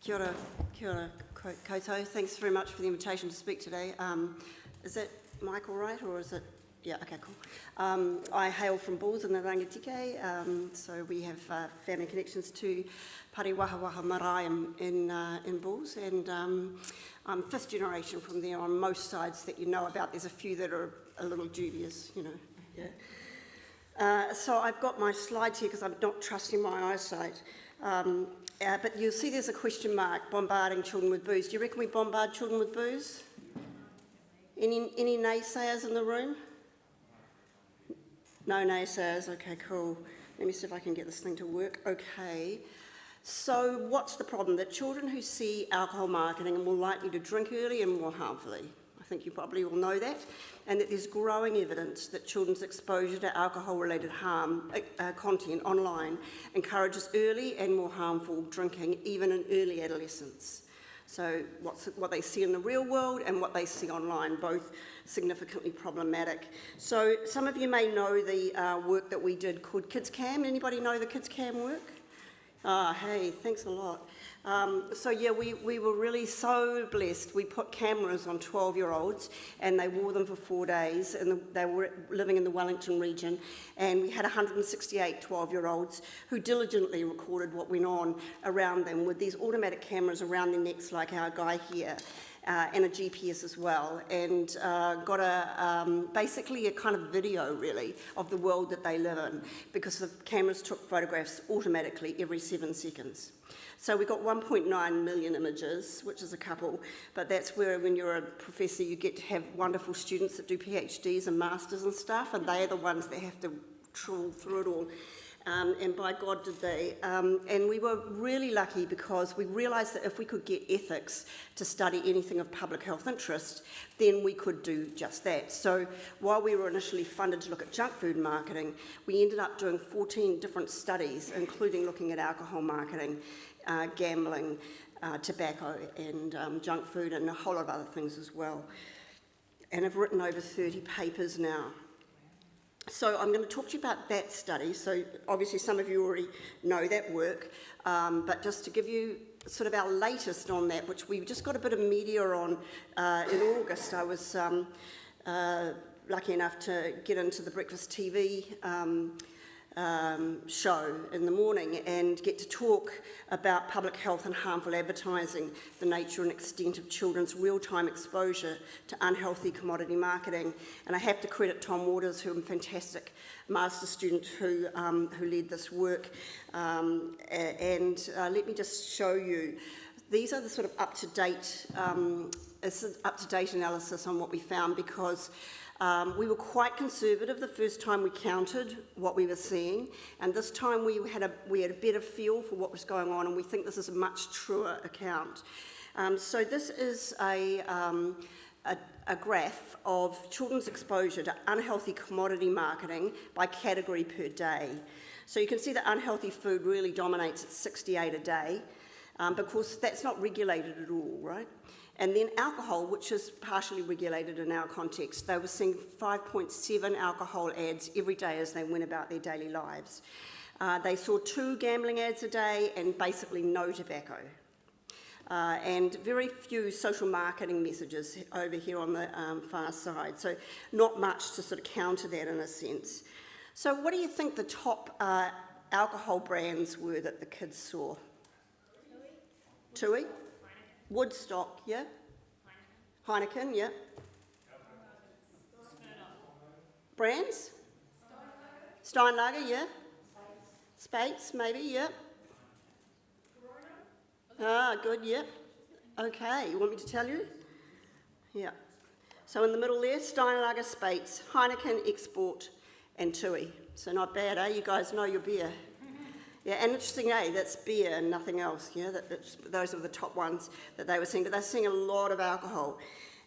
Kia ora koutou. Thanks very much for the invitation to speak today. Is it Mike all right, or is it? Yeah, okay, cool. I hail from Bulls in the Rangitikei, so we have family connections to Pari Waha Waha Marae in Bulls, and I'm fifth generation from there on most sides that you know about. There's a few that are a little dubious, you know. Yeah. So I've got my slides here because I'm not trusting my eyesight. But you'll see there's a question mark, bombarding children with booze. Do you reckon we bombard children with booze? Any naysayers in the room? No naysayers, okay, cool. Let me see if I can get this thing to work. Okay, so what's the problem? That children who see alcohol marketing are more likely to drink early and more harmfully. I think you probably all know that. And that there's growing evidence that children's exposure to alcohol-related harm content online encourages early and more harmful drinking, even in early adolescence. So what they see in the real world and what they see online, both significantly problematic. So some of you may know the work that we did called Kids Cam. Anybody know the Kids Cam work? Hey, thanks a lot. So yeah, we were really so blessed. We put cameras on 12-year-olds and they wore them for 4 days, and they were living in the Wellington region, and we had 168 12-year-olds who diligently recorded what went on around them with these automatic cameras around their necks like our guy here. And a GPS as well, and got basically a kind of video really of the world that they live in, because the cameras took photographs automatically every 7 seconds. So we got 1.9 million images, which is a couple, but that's where when you're a professor you get to have wonderful students that do PhDs and masters and stuff, and they're the ones that have to trawl through it all. And by God did they. And we were really lucky because we realised that if we could get ethics to study anything of public health interest, then we could do just that. So while we were initially funded to look at junk food marketing, we ended up doing 14 different studies, including looking at alcohol marketing, gambling, tobacco and junk food, and a whole lot of other things as well. And I've written over 30 papers now. So I'm going to talk to you about that study. So obviously some of you already know that work, but just to give you sort of our latest on that, which we've just got a bit of media on in August. I was lucky enough to get into the Breakfast TV show in the morning and get to talk about public health and harmful advertising, the nature and extent of children's real-time exposure to unhealthy commodity marketing. And I have to credit Tom Waters, who is a fantastic master student who led this work. Let me just show you. These are the sort of up-to-date analysis on what we found, because we were quite conservative the first time we counted what we were seeing, and this time we had a better feel for what was going on, and we think this is a much truer account. So this is a graph of children's exposure to unhealthy commodity marketing by category per day. So you can see that unhealthy food really dominates at 68 a day, because that's not regulated at all, right? And then alcohol, which is partially regulated in our context, they were seeing 5.7 alcohol ads every day as they went about their daily lives. They saw 2 gambling ads a day and basically no tobacco. And very few social marketing messages over here on the far side. So not much to sort of counter that in a sense. So what do you think the top alcohol brands were that the kids saw? Tui? Woodstock, yeah? Heineken, yeah? Brands? Steinlager, yeah? Spates, maybe, yeah? Ah, good, yeah. Okay, you want me to tell you? Yeah. So in the middle there, Steinlager, Spates, Heineken, Export, and Tui. So not bad, eh? You guys know your beer. Yeah, and interesting, that's beer and nothing else. Yeah, those are the top ones that they were seeing, but they're seeing a lot of alcohol.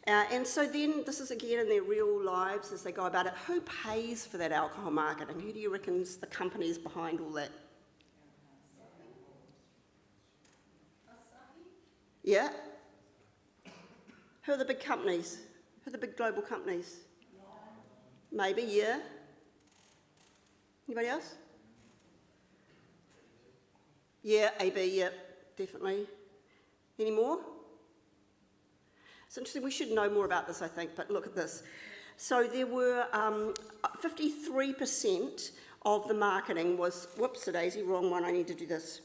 And so then, this is again in their real lives as they go about it. Who pays for that alcohol marketing? Who do you reckon's the companies behind all that? Yeah? Who are the big companies? Who are the big global companies? Maybe, yeah? Anybody else? Yeah, AB, yeah, definitely. Any more? It's interesting, we should know more about this, I think, but look at this. So there were 53% of the marketing was, whoops-a-daisy, wrong one, I need to do this.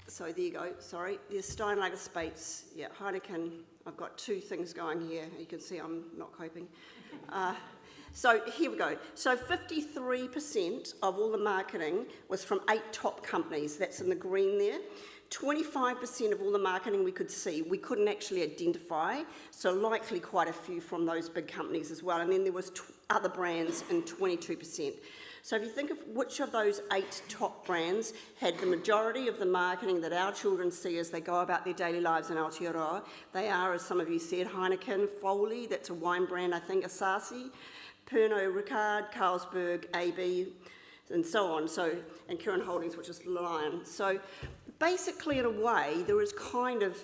So there you go, sorry. There's Steinlager Spates, yeah, Heineken. I've got two things going here. You can see I'm not coping. So here we go. So 53% of all the marketing was from 8 top companies. That's in the green there. 25% of all the marketing we could see, we couldn't actually identify, so likely quite a few from those big companies as well. And then there was other brands in 22%. So if you think of which of those 8 top brands had the majority of the marketing that our children see as they go about their daily lives in Aotearoa, they are, as some of you said, Heineken, Foley, that's a wine brand, I think, Asasi, Pernod Ricard, Carlsberg, AB, and so on, and Kirin Holdings, which is Lion. So basically, in a way, there is kind of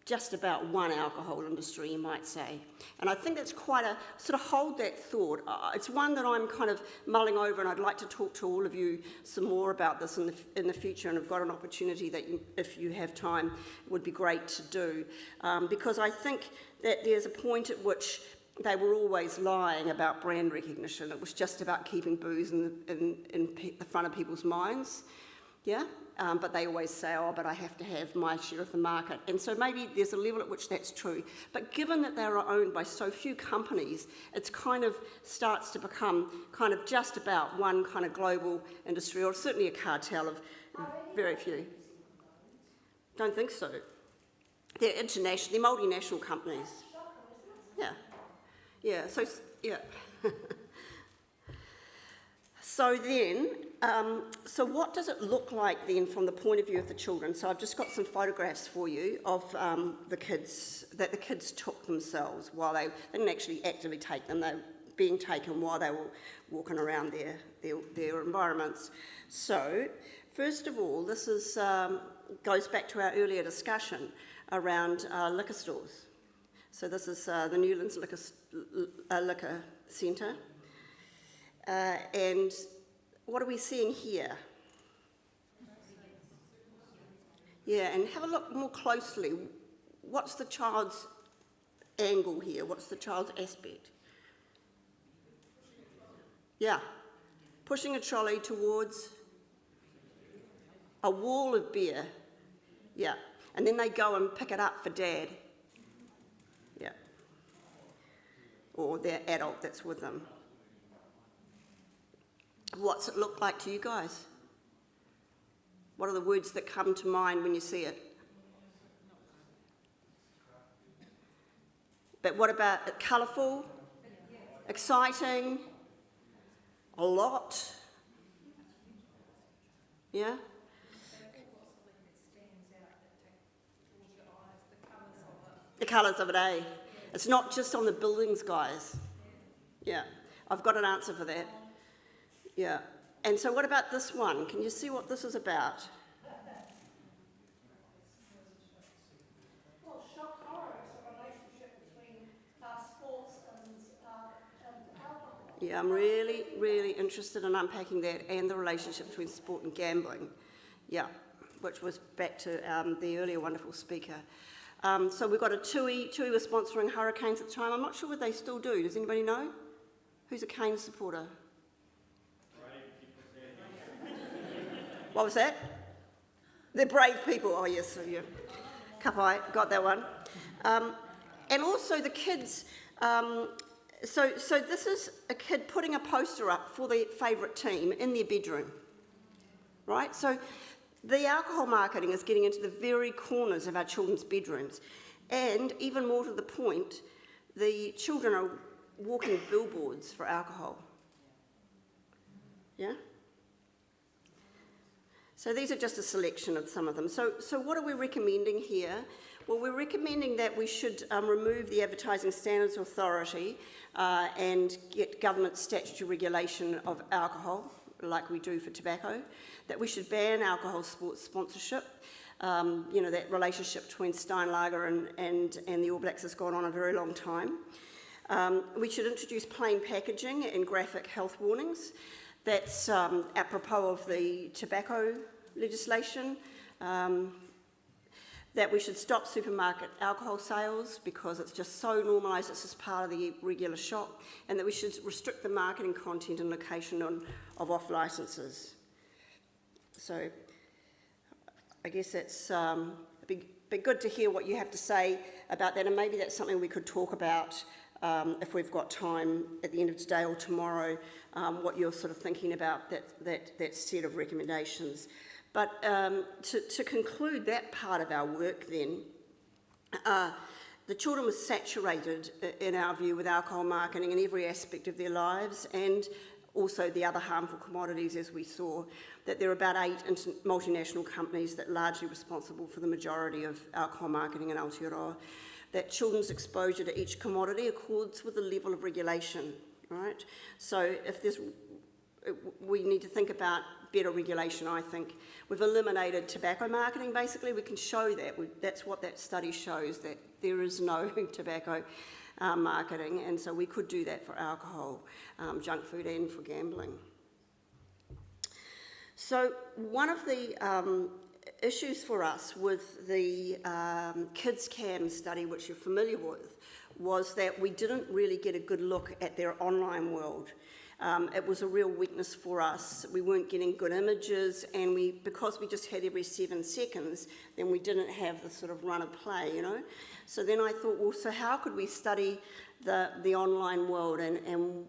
just about one alcohol industry, you might say. And I think that's quite a, sort of hold that thought. It's one that I'm kind of mulling over, and I'd like to talk to all of you some more about this in the future, and I've got an opportunity that, if you have time, would be great to do. Because I think that there's a point at which they were always lying about brand recognition. It was just about keeping booze in the front of people's minds. Yeah? But they always say, oh, but I have to have my share of the market. And so maybe there's a level at which that's true. But given that they're owned by so few companies, it's kind of starts to become kind of just about one kind of global industry, or certainly a cartel of very few. Don't think so. They're international, they're multinational companies. Yeah. Yeah, so, yeah. So then, so what does it look like then from the point of view of the children? So I've just got some photographs for you of the kids, that the kids took themselves while they didn't actually actively take them, they were being taken while they were walking around their environments. So, first of all, this is, goes back to our earlier discussion around liquor stores. So this is the Newlands Liquor Centre. And what are we seeing here? Yeah, and have a look more closely. What's the child's angle here? What's the child's aspect? Yeah, pushing a trolley towards a wall of beer. Yeah, and then they go and pick it up for dad. Yeah, or their adult that's with them. What's it look like to you guys? What are the words that come to mind when you see it? But what about colourful, exciting, a lot? Yeah? The colours of it, eh? It's not just on the buildings, guys. Yeah, I've got an answer for that. Yeah, and so what about this one? Can you see what this is about? Well, shock horror is a relationship between sports and alcohol. Yeah, I'm really, really interested in unpacking that and the relationship between sport and gambling. Yeah, which was back to the earlier wonderful speaker. So we've got a Tui were sponsoring Hurricanes at the time. I'm not sure what they still do. Does anybody know? Who's a Canes supporter? What was that? They're brave people. Oh, yes, so yeah. Kapai, got that one. And also the kids, so this is a kid putting a poster up for their favourite team in their bedroom, right? So the alcohol marketing is getting into the very corners of our children's bedrooms. And even more to the point, the children are walking billboards for alcohol. Yeah? So these are just a selection of some of them. So what are we recommending here? Well, we're recommending that we should remove the Advertising Standards Authority and get government statutory regulation of alcohol, like we do for tobacco, that we should ban alcohol sports sponsorship. You know, that relationship between Steinlager and the All Blacks has gone on a very long time. We should introduce plain packaging and graphic health warnings. That's apropos of the tobacco legislation. that we should stop supermarket alcohol sales because it's just so normalised, it's just part of the regular shop, and that we should restrict the marketing content and location of off licences. So I guess that's be good to hear what you have to say about that, and maybe that's something we could talk about if we've got time at the end of today or tomorrow, what you're sort of thinking about that set of recommendations. But to conclude that part of our work then, the children were saturated, in our view, with alcohol marketing in every aspect of their lives, and also the other harmful commodities, as we saw, that there are about 8 multinational companies that are largely responsible for the majority of alcohol marketing in Aotearoa, that children's exposure to each commodity accords with the level of regulation, right? So if there's, we need to think about better regulation, I think. We've eliminated tobacco marketing, basically. We can show that. That's what that study shows, that there is no tobacco marketing, and so we could do that for alcohol, junk food, and for gambling. So one of the issues for us with the Kids Cam study, which you're familiar with, was that we didn't really get a good look at their online world. It was a real weakness for us. We weren't getting good images, and because we just had every 7 seconds, then we didn't have the sort of run of play, you know. So then I thought, well, so how could we study the online world, and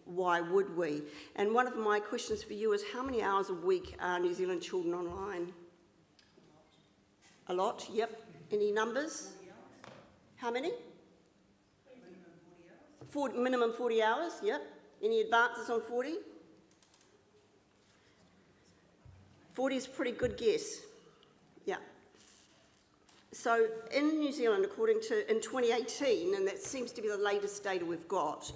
why would we? And one of my questions for you is, how many hours a week are New Zealand children online? A lot, yep. Any numbers? 40 hours. How many? Minimum 40 hours. Minimum 40 hours, yep. Any advances on 40? 40 is a pretty good guess. Yeah. So in New Zealand, in 2018, and that seems to be the latest data we've got,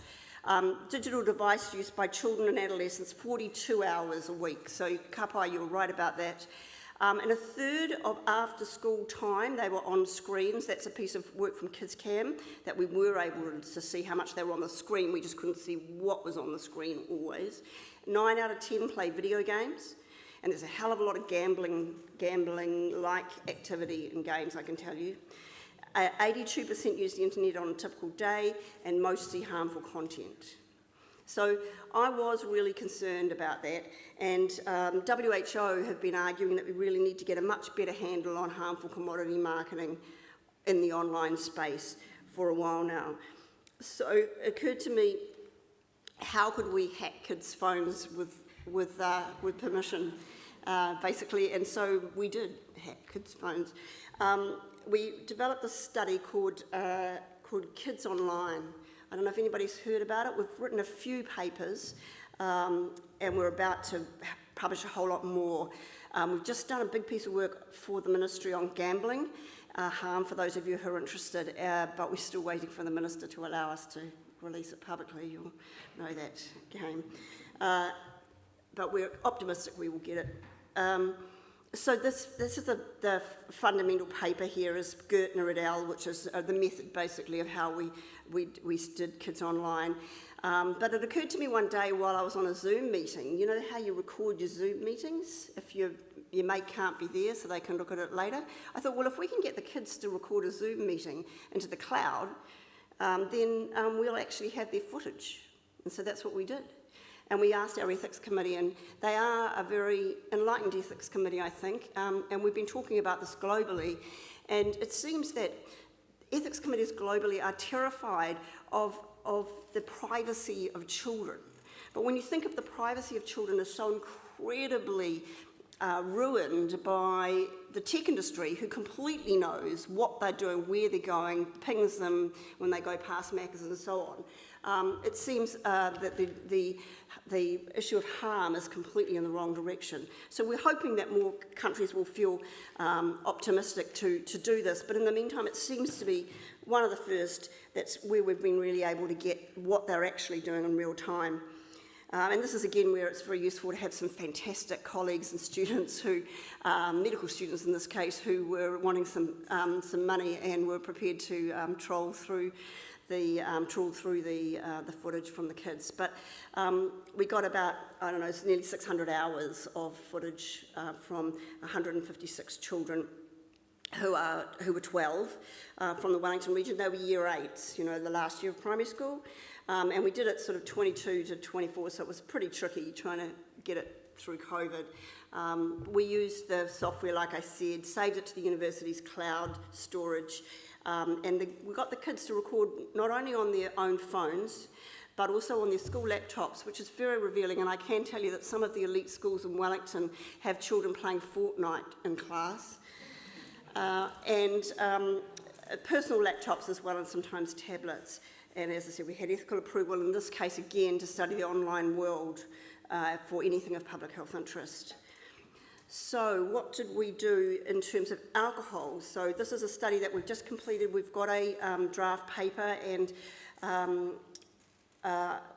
digital device use by children and adolescents, 42 hours a week. So Kapai, you were right about that. And a third of after-school time, they were on screens. That's a piece of work from Kids Cam that we were able to see how much they were on the screen. We just couldn't see what was on the screen always. 9 out of 10 play video games. And there's a hell of a lot of gambling-like activity in games, I can tell you. 82% use the internet on a typical day, and mostly harmful content. So I was really concerned about that, and WHO have been arguing that we really need to get a much better handle on harmful commodity marketing in the online space for a while now. So it occurred to me, how could we hack kids' phones with permission, basically? And so we did hack kids' phones. We developed a study called Kids Online. I don't know if anybody's heard about it. We've written a few papers, and we're about to publish a whole lot more. We've just done a big piece of work for the Ministry on gambling harm, for those of you who are interested, but we're still waiting for the Minister to allow us to release it publicly. You'll know that game. But we're optimistic we will get it. So this is the fundamental paper here, is Gertner et al., which is the method basically of how we did Kids Online. But it occurred to me one day while I was on a Zoom meeting, you know how you record your Zoom meetings if your mate can't be there so they can look at it later? I thought, well, if we can get the kids to record a Zoom meeting into the cloud, then we'll actually have their footage. And so that's what we did. And we asked our ethics committee, and they are a very enlightened ethics committee, I think, and we've been talking about this globally, and it seems that ethics committees globally are terrified of the privacy of children. But when you think of the privacy of children as so incredibly ruined by the tech industry, who completely knows what they're doing, where they're going, pings them when they go past Macca's and so on, it seems that the issue of harm is completely in the wrong direction. So we're hoping that more countries will feel optimistic to do this, but in the meantime it seems to be one of the first that's where we've been really able to get what they're actually doing in real time. And this is again where it's very useful to have some fantastic colleagues and students who, medical students in this case, who were wanting some money and were prepared to troll through the footage from the kids. But we got about, I don't know, it's nearly 600 hours of footage from 156 children. who were 12 from the Wellington region. They were year 8s, you know, the last year of primary school. And we did it sort of 22 to 24, so it was pretty tricky trying to get it through COVID. We used the software, like I said, saved it to the university's cloud storage, and we got the kids to record not only on their own phones, but also on their school laptops, which is very revealing. And I can tell you that some of the elite schools in Wellington have children playing Fortnite in class. And personal laptops as well, and sometimes tablets. And as I said, we had ethical approval in this case again to study the online world for anything of public health interest. So what did we do in terms of alcohol? So this is a study that we've just completed. We've got a draft paper, and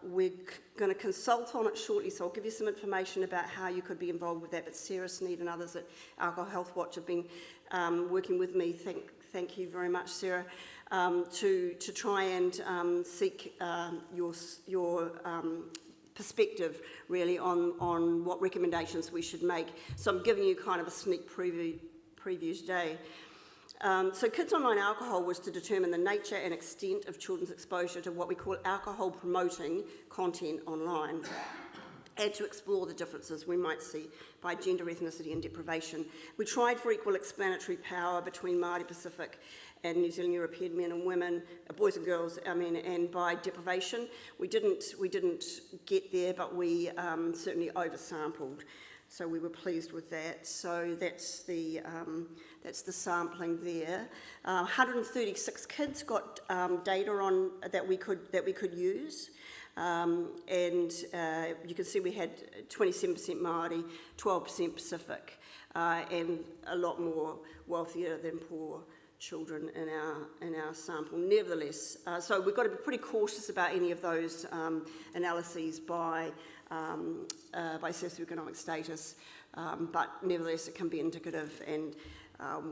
we're going to consult on it shortly, so I'll give you some information about how you could be involved with that. But Sarah Sneed and others at Alcohol Health Watch have been working with me. Thank you very much, Sarah, to try and seek your perspective really on what recommendations we should make. So I'm giving you kind of a sneak preview today. So Kids Online Alcohol was to determine the nature and extent of children's exposure to what we call alcohol promoting content online, and to explore the differences we might see by gender, ethnicity and deprivation. We tried for equal explanatory power between Māori Pacific and New Zealand European men and women, boys and girls, and by deprivation. We didn't get there, but we certainly oversampled. So we were pleased with that. So that's the sampling there. 136 kids got data on that we could use, and you can see we had 27% Māori, 12% Pacific, and a lot more wealthier than poor children in our sample. Nevertheless, so we've got to be pretty cautious about any of those analyses by socioeconomic status, but nevertheless it can be indicative and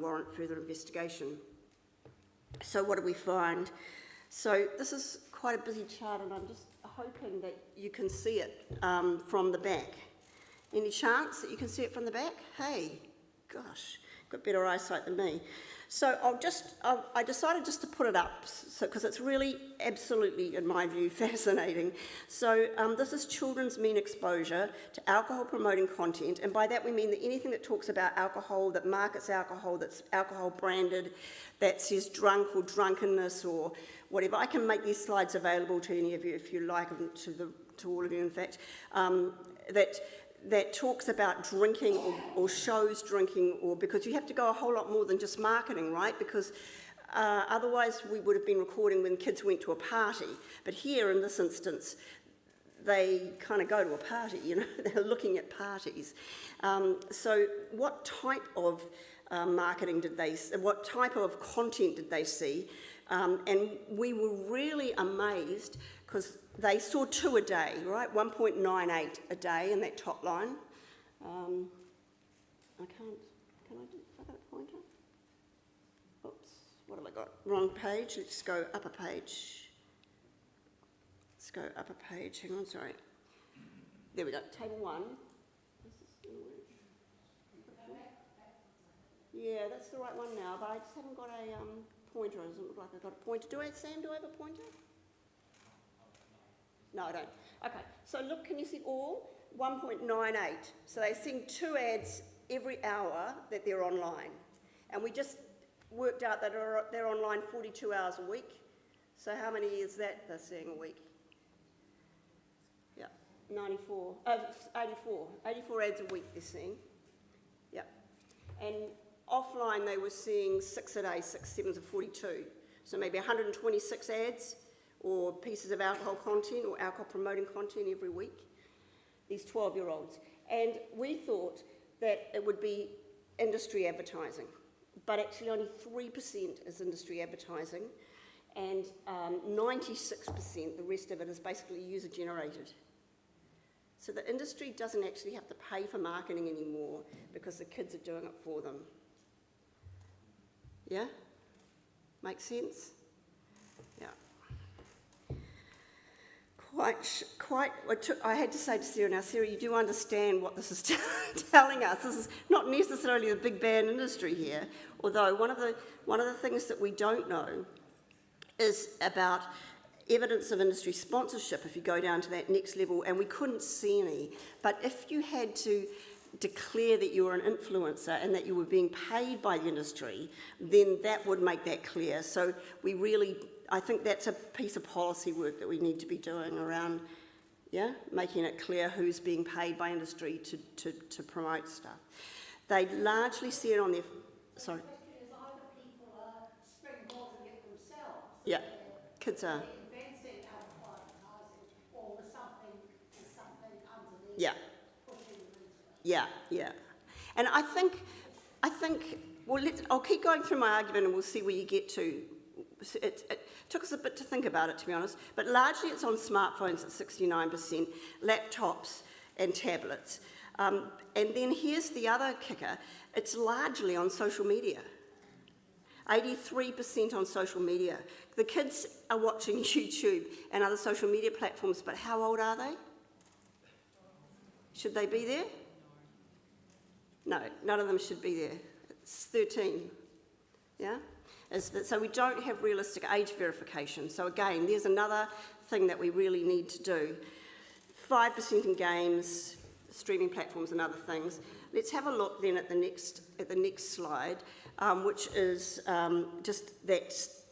warrant further investigation. So what do we find? So this is quite a busy chart, and I'm just hoping that you can see it from the back. Any chance that you can see it from the back? Hey, gosh, got better eyesight than me. So I decided just to put it up, because it's really absolutely, in my view, fascinating. So this is children's mean exposure to alcohol promoting content, and by that we mean that anything that talks about alcohol, that markets alcohol, that's alcohol branded, that says drunk or drunkenness or whatever. I can make these slides available to any of you if you like them, to all of you in fact, that talks about drinking or shows drinking, or because you have to go a whole lot more than just marketing, right? Because otherwise we would have been recording when kids went to a party. But here in this instance, they kind of go to a party, you know, they're looking at parties. So what type of marketing did they, what type of content did they see? And we were really amazed because they saw 2 a day, right? 1.98 a day in that top line. Can I got a pointer? Oops, what have I got? Wrong page, let's go up a page. Let's go up a page, hang on, sorry. There we go, table 1. Yeah, that's the right one now, but I just haven't got a pointer. It doesn't look like I've got a pointer. Sam, do I have a pointer? No, I don't. Okay, so look, can you see all? 1.98. So they're seeing 2 ads every hour that they're online. And we just worked out that they're online 42 hours a week. So how many is that they're seeing a week? Yeah, 84. 84 ads a week they're seeing. Yeah. And offline they were seeing 6 a day, 6 7s of 42. So maybe 126 ads or pieces of alcohol content or alcohol promoting content every week, these 12-year-olds. And we thought that it would be industry advertising, but actually only 3% is industry advertising, and 96%, the rest of it is basically user-generated. So the industry doesn't actually have to pay for marketing anymore because the kids are doing it for them. Yeah? Make sense? Yeah. I had to say to Sarah, now Sarah, you do understand what this is telling us. This is not necessarily the big band industry here, although one of the things that we don't know is about evidence of industry sponsorship if you go down to that next level, and we couldn't see any. But if you had to declare that you were an influencer and that you were being paid by the industry, then that would make that clear. So I think that's a piece of policy work that we need to be doing around, making it clear who's being paid by industry to promote stuff. They largely see it on their, sorry. The question is either people are springboarding it themselves. Yeah, kids are. Inventing advertising, or there's something underneath pushing them into it. Yeah. And I think, well, I'll keep going through my argument and we'll see where you get to. It took us a bit to think about it, to be honest, but largely it's on smartphones at 69%, laptops and tablets. And then here's the other kicker, it's largely on social media. 83% on social media. The kids are watching YouTube and other social media platforms, but how old are they? Should they be there? No, none of them should be there. It's 13, yeah? So we don't have realistic age verification. So again, there's another thing that we really need to do. 5% in games, streaming platforms and other things. Let's have a look then at the next slide, which is just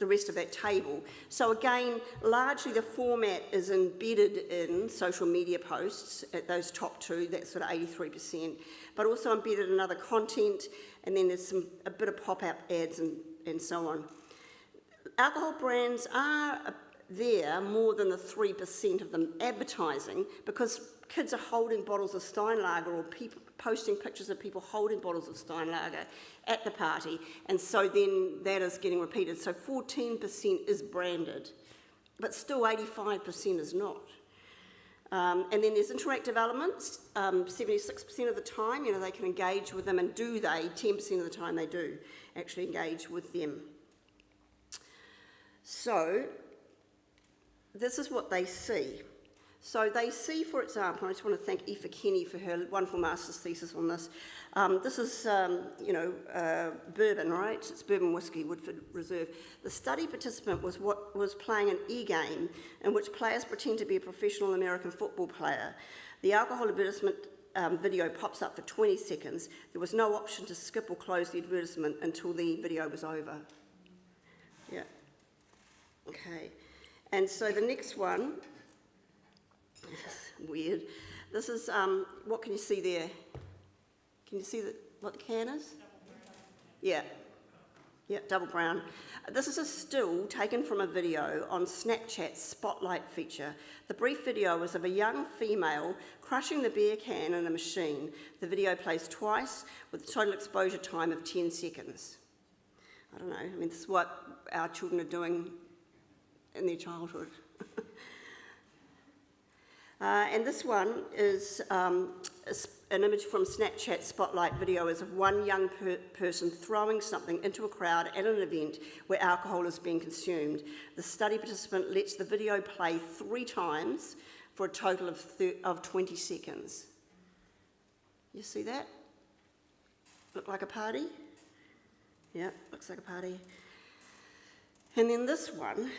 the rest of that table. So again, largely the format is embedded in social media posts at those top two, that's sort of 83%, but also embedded in other content, and then there's a bit of pop-up ads and so on. Alcohol brands are there more than the 3% of them advertising, because kids are holding bottles of Steinlager or posting pictures of people holding bottles of Steinlager at the party, and so then that is getting repeated. So 14% is branded, but still 85% is not. And then there's interactive elements, 76% of the time, they can engage with them, and 10% of the time they do actually engage with them. So this is what they see. So they see, for example, I just want to thank Aoife Kenny for her wonderful master's thesis on this. This is, bourbon, right? It's bourbon whiskey, Woodford Reserve. The study participant was playing an e-game in which players pretend to be a professional American football player. The alcohol advertisement video pops up for 20 seconds. There was no option to skip or close the advertisement until the video was over. Yeah. Okay. And so the next one, weird. This is, what can you see there? Can you see what the can is? Yeah, double brown. This is a still taken from a video on Snapchat's Spotlight feature. The brief video was of a young female crushing the beer can in a machine. The video plays twice with a total exposure time of 10 seconds. I don't know, this is what our children are doing in their childhood. And this one is an image from Snapchat Spotlight video is of one young person throwing something into a crowd at an event where alcohol is being consumed. The study participant lets the video play 3 times for a total of 20 seconds. You see that? Look like a party? Yeah, looks like a party. And then this one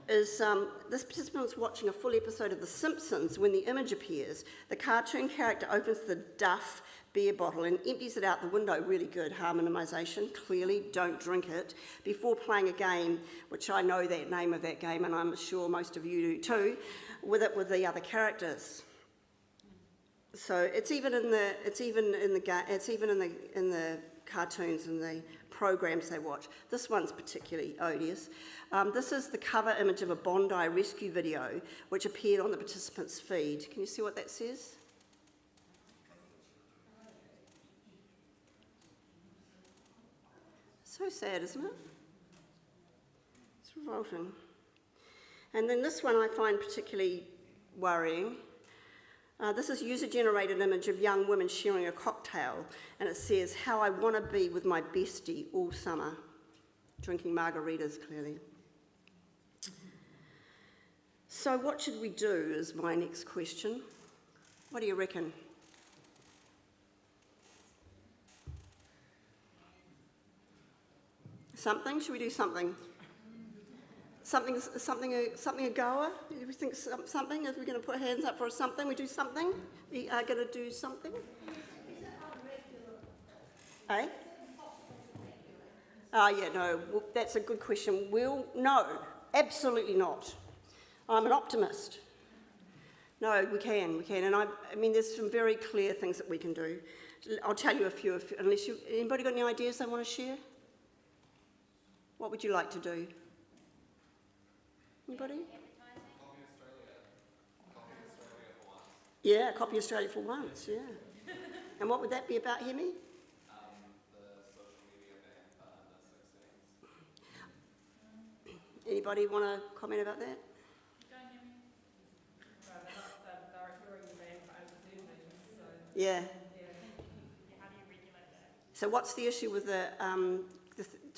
is, this participant was watching a full episode of The Simpsons when the image appears. The cartoon character opens the Duff beer bottle and empties it out the window. Really good harmonisation, clearly, don't drink it, before playing a game, which I know the name of that game and I'm sure most of you do too, with the other characters. So it's even in the cartoons and the programs they watch. This one's particularly odious. This is the cover image of a Bondi rescue video which appeared on the participants' feed. Can you see what that says? So sad, isn't it? It's revolting. And then this one I find particularly worrying. This is user-generated image of young women sharing a cocktail, and it says, "How I want to be with my bestie all summer." Drinking margaritas, clearly. So what should we do is my next question. What do you reckon? Something? Should we do something? Something a goer? Do we think something? If we're going to put hands up for something, we do something? We are going to do something? Eh? Yeah, no, well, that's a good question. No, absolutely not. I'm an optimist. No, we can, and I mean, there's some very clear things that we can do. I'll tell you a few, anybody got any ideas they want to share? What would you like to do? Anybody? Copy Australia for once. Yeah, copy Australia for once, yeah. And what would that be about, Hemi? The social media ban for under 16s. Anybody want to comment about that? Yeah. How do you regulate that? So what's the issue with the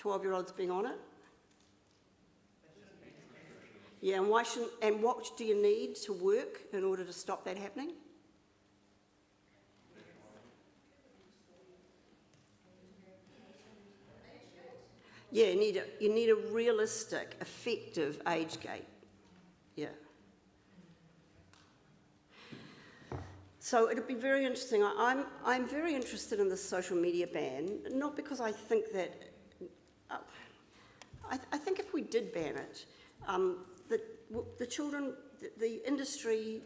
12-year-olds being on it? Yeah, and why shouldn't? And what do you need to work in order to stop that happening? Yeah, you need a realistic, effective age gate. Yeah. So it'd be very interesting. I'm very interested in the social media ban, not because I think that. I think if we did ban it, the children, the industry,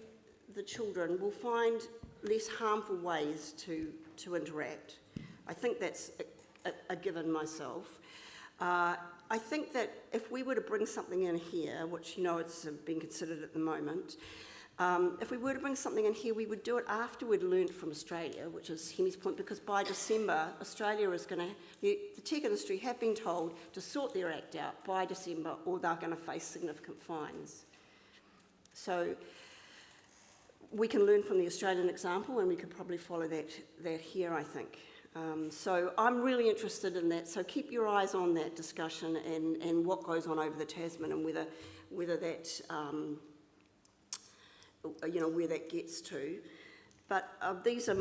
the children will find less harmful ways to interact. I think that's a given myself. I think that if we were to bring something in here, which it's being considered at the moment, if we were to bring something in here, we would do it after we'd learnt from Australia, which is Hemi's point, because by December, Australia is going to, the tech industry have been told to sort their act out by December, or they're going to face significant fines. So we can learn from the Australian example, and we could probably follow that here, I think. So I'm really interested in that. So keep your eyes on that discussion and what goes on over the Tasman, and whether that where that gets to. But these are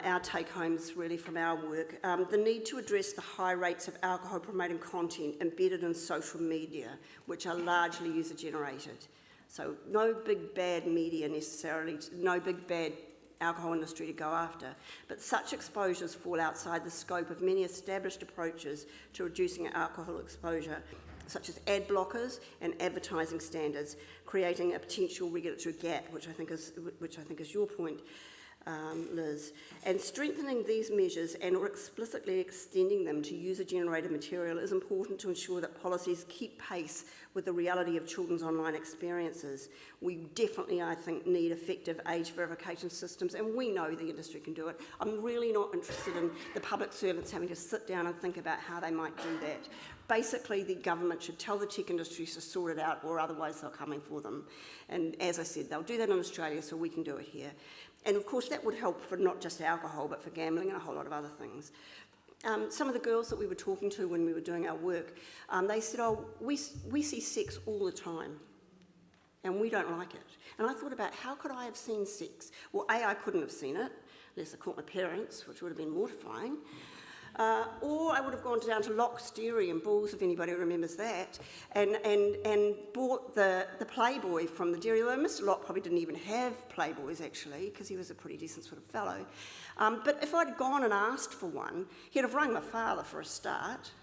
our take-homes really from our work. The need to address the high rates of alcohol-promoting content embedded in social media, which are largely user-generated. So no big bad media necessarily, no big bad alcohol industry to go after, but such exposures fall outside the scope of many established approaches to reducing alcohol exposure, such as ad blockers and advertising standards, creating a potential regulatory gap, which I think is your point, Liz, and strengthening these measures and or explicitly extending them to user-generated material is important to ensure that policies keep pace with the reality of children's online experiences. We definitely, I think, need effective age verification systems, and we know the industry can do it. I'm really not interested in the public servants having to sit down and think about how they might do that. Basically, the government should tell the tech industries to sort it out, or otherwise they're coming for them. And as I said, they'll do that in Australia, so we can do it here. And of course, that would help for not just alcohol, but for gambling and a whole lot of other things. Some of the girls that we were talking to when we were doing our work, they said, oh, we see sex all the time, and we don't like it. And I thought about, how could I have seen sex? Well, A, I couldn't have seen it, unless I caught my parents, which would have been mortifying. Or I would have gone down to Lock's Dairy in Bulls, if anybody remembers that, and bought the Playboy from the dairy. Though Mr. Lock probably didn't even have Playboys, actually, because he was a pretty decent sort of fellow. But if I'd gone and asked for one, he'd have rung my father for a start,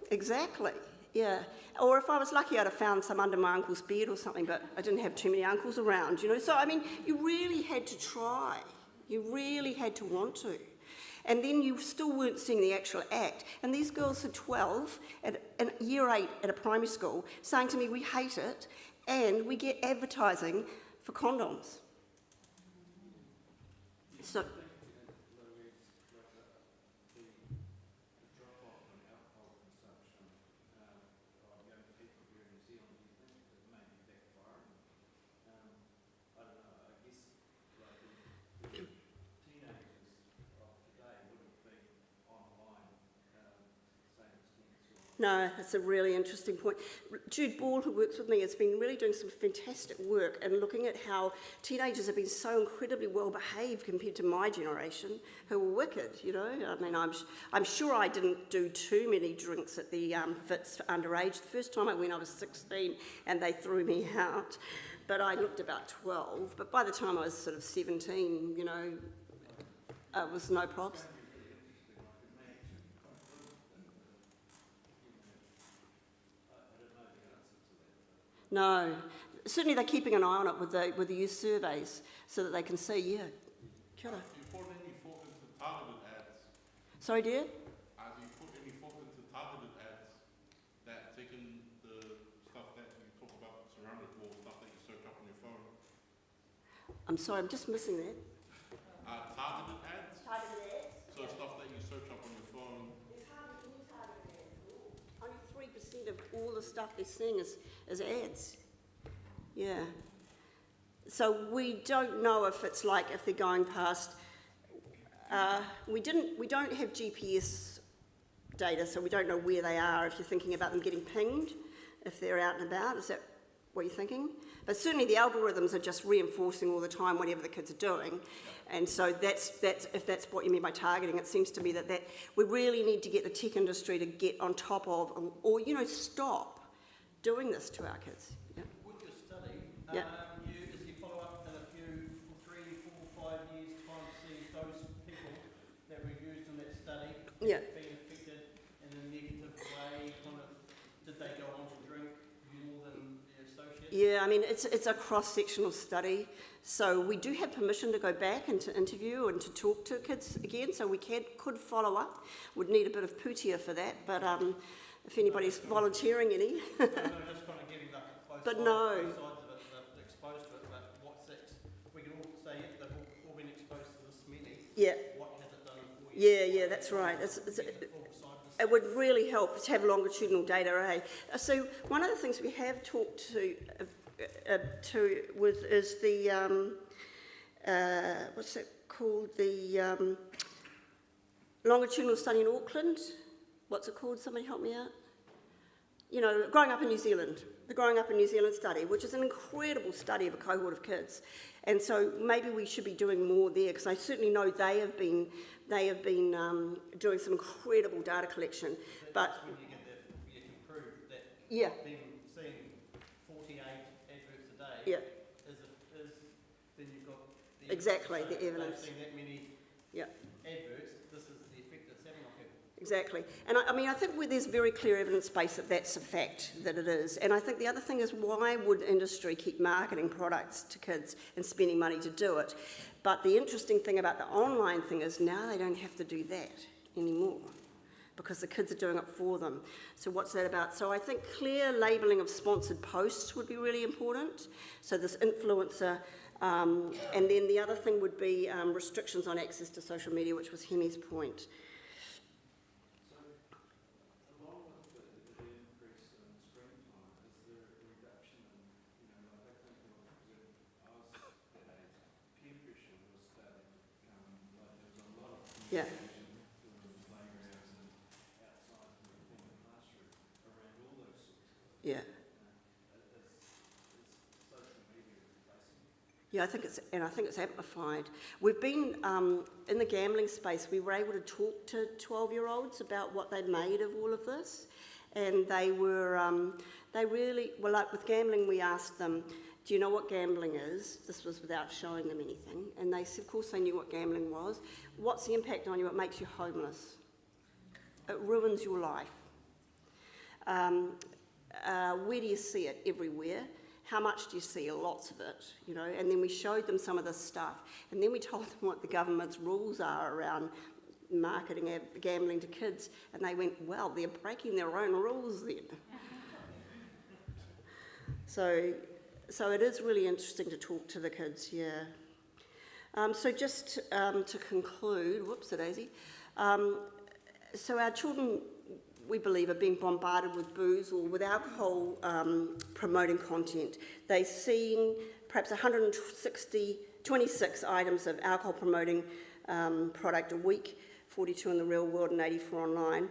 exactly, yeah. Or if I was lucky, I'd have found some under my uncle's bed or something, but I didn't have too many uncles around, So, I mean, you really had to try. You really had to want to. And then you still weren't seeing the actual act. And these girls are 12, in year 8 at a primary school, saying to me, we hate it, and we get advertising for condoms. So, No, that's a really interesting point. Jude Ball, who works with me, has been really doing some fantastic work and looking at how teenagers have been so incredibly well behaved compared to my generation, who were wicked, you know. I mean, I'm sure I didn't do too many drinks at the Fits for underage. The first time I went, I was 16 and they threw me out. But I looked about 12. But by the time I was sort of 17, you know, it was no props. No, certainly they're keeping an eye on it with the youth surveys so that they can see, yeah. Kia ora. Do you put any thought into targeted ads? Sorry, dear? Do you put any thought into targeted ads that taking the stuff that you talk about surrounded or stuff that you search up on your phone? I'm sorry, I'm just missing that. Targeted ads? Targeted ads? So stuff that you search up on your phone. There's hardly any targeted ads at all. Only 3% of all the stuff they're seeing is ads. Yeah. So we don't know if it's like if they're going past. We don't have GPS data, so we don't know where they are. If you're thinking about them getting pinged, if they're out and about, is that what you're thinking? But certainly the algorithms are just reinforcing all the time whatever the kids are doing, and so that's if that's what you mean by targeting. It seems to me that we really need to get the tech industry to get on top of, or you know, stop doing this to our kids. Yeah. With your study, Yeah. as you follow up in a few, 3, 4, 5 years' time to see if those people that were used in that study Yeah. being affected in a negative way, kind of, did they go on to drink more than their associates? Yeah, I mean, it's a cross-sectional study, so we do have permission to go back and to interview and to talk to kids again, so we could follow up. Would need a bit of pūtea for that, but if anybody's volunteering any. No, just kind of getting the both But sides, no. both sides of it, they're exposed to it, but what's that, we can all say it, they've all been exposed to this many. Yeah, What has it done for you? yeah, that's right. Get the full side of the It would really help to have longitudinal data, eh? So one of the things we have talked to with is the what's it called? The longitudinal study in Auckland. What's it called? Somebody help me out. You know, growing up in New Zealand, the Growing Up in New Zealand study, which is an incredible study of a cohort of kids, and so maybe we should be doing more there because I certainly know they have been doing some incredible data collection. But That's when you get that, you can prove that yeah, them seeing 48 adverts a day yeah, is then you've got the exactly, evidence. the So evidence. they've seen that many Yeah. adverts, this is the effect it's having on people. Exactly. And I mean, I think where there's very clear evidence base that that's a fact, that it is. And I think the other thing is, why would industry keep marketing products to kids and spending money to do it? But the interesting thing about the online thing is now they don't have to do that anymore because the kids are doing it for them. So what's that about? So I think clear labelling of sponsored posts would be really important. So this influencer, and then the other thing would be restrictions on access to social media, which was Henny's point. Along with the increase in screen time, is there a reduction in, like I think when I was that age, peer pressure was starting to become, like there was a lot of Yeah. communication in playgrounds and outside in the classroom around all those sorts of things. Yeah. Is social media replacing? Yeah, I think it's amplified. We've been in the gambling space. We were able to talk to 12-year-olds about what they'd made of all of this, and they really well. Like with gambling, we asked them, "Do you know what gambling is?" This was without showing them anything, and they said, of course, they knew what gambling was. What's the impact on you? It makes you homeless. It ruins your life. Where do you see it? Everywhere. How much do you see? Lots of it, and then we showed them some of this stuff. And then we told them what the government's rules are around marketing gambling to kids. And they went, well, they're breaking their own rules then. So it is really interesting to talk to the kids, yeah. So just to conclude, whoops-a-daisy. So our children, we believe, are being bombarded with booze or with alcohol promoting content. They're seeing perhaps 26 items of alcohol promoting product a week, 42 in the real world and 84 online.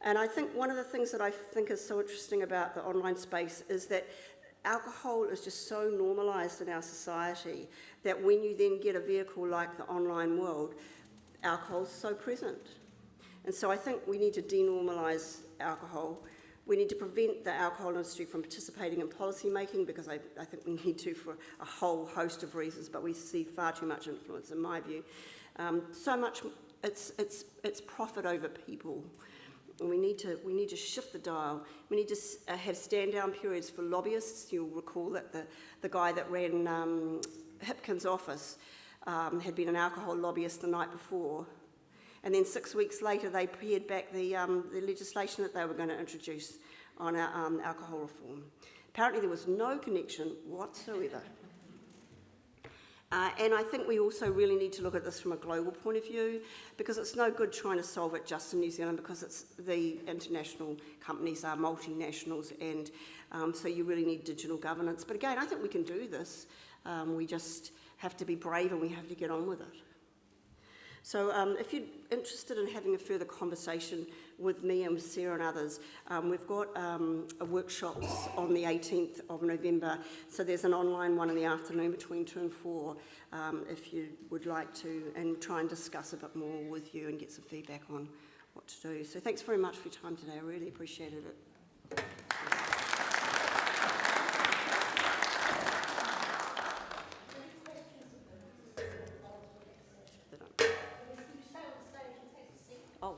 And I think one of the things that I think is so interesting about the online space is that alcohol is just so normalised in our society that when you then get a vehicle like the online world, alcohol is so present. And so I think we need to denormalise alcohol. We need to prevent the alcohol industry from participating in policy making, because I think we need to for a whole host of reasons, but we see far too much influence in my view. So much, it's profit over people. And we need to shift the dial. We need to have stand-down periods for lobbyists. You'll recall that the guy that ran Hipkins' office had been an alcohol lobbyist the night before. And then 6 weeks later, they pared back the legislation that they were going to introduce on alcohol reform. Apparently, there was no connection whatsoever. And I think we also really need to look at this from a global point of view, because it's no good trying to solve it just in New Zealand, because the international companies are multinationals, and so you really need digital governance. But again, I think we can do this. We just have to be brave and we have to get on with it. So if you're interested in having a further conversation with me and with Sarah and others, we've got a workshop on the 18th of November. So there's an online one in the afternoon between 2 and 4 if you would like to, and try and discuss a bit more with you and get some feedback on what to do. So thanks very much for your time today. I really appreciated it. Oh.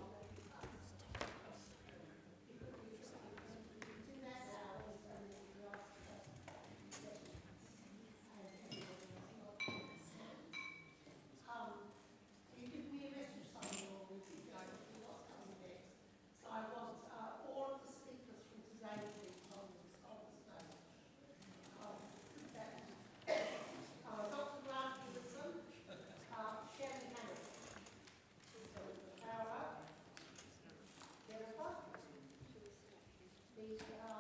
You give me a message somewhere, or we can go through what's coming next. So I want all of the speakers from today to be on the stage. Dr. Grant Gibson, Shannon Hannon, Laura, Jennifer, these are